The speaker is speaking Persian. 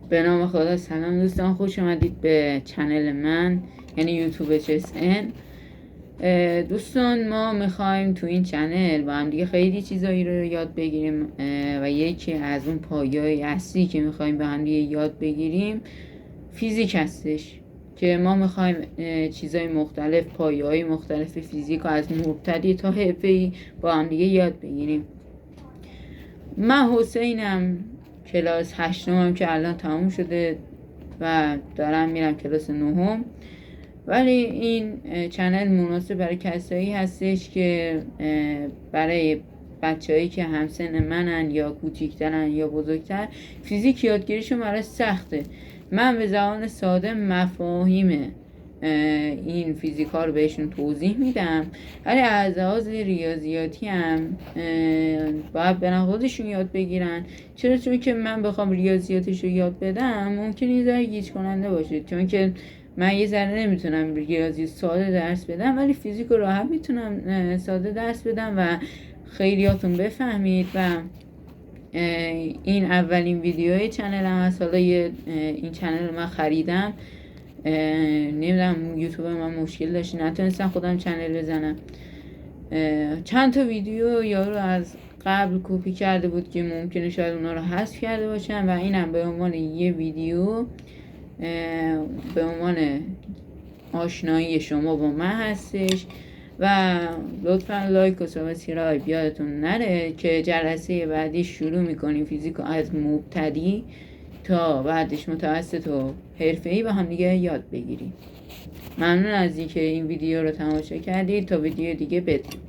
به نام خدا. سلام دوستان، خوش آمدید به چنل من، یعنی یوتیوب HSN. دوستان، ما میخوایم تو این چنل با هم دیگه خیلی چیزایی رو یاد بگیریم و یکی از اون پایه‌های اصلی که میخوایم با هم دیگه یاد بگیریم فیزیک هستش، که ما میخوایم چیزای مختلف، پایه‌های مختلف فیزیک رو از مبتدی تا حرفه‌ای با هم دیگه یاد بگیریم. من حسینم، کلاس 8م که الان تموم شده و دارم میرم کلاس 9م، ولی این چنل مناسب برای کسایی هستش که برای بچه‌هایی که همسن منن یا کوچیکترن یا بزرگتر فیزیک یادگیریشون برای سخته. من به زبان ساده مفاهیم این فیزیک ها رو بهشون توضیح میدم، ولی از لحاظ ریاضیاتی هم باید برن خودشون یاد بگیرن. چون که من بخوام ریاضیاتش رو یاد بدم ممکنه یه ذره گیج کننده باشه، چون که من یه ذره نمیتونم ریاضی ساده درس بدم، ولی فیزیک رو راحت میتونم ساده درس بدم و خیلیاتون بفهمید. و این اولین ویدیوی چنلم هست. حالا این چنل رو من خریدم، نمیدونم یوتیوب من مشکل داشت، نتونستم خودم چنل بزنم. چند تا ویدیو یارو از قبل کپی کرده بود که ممکنه شاید اونا رو حذف کرده باشم، و اینم به عنوان یه ویدیو، به عنوان آشنایی شما با من هستش. و لطفا لایک و سابسکرایب یادتون نره که جلسه بعدی شروع میکنیم فیزیک از مبتدی تا بعدش متوسط و حرفه‌ای با هم دیگه یاد بگیریم. ممنون از اینکه این ویدیو رو تماشا کردید. تا ویدیو دیگه بدرود.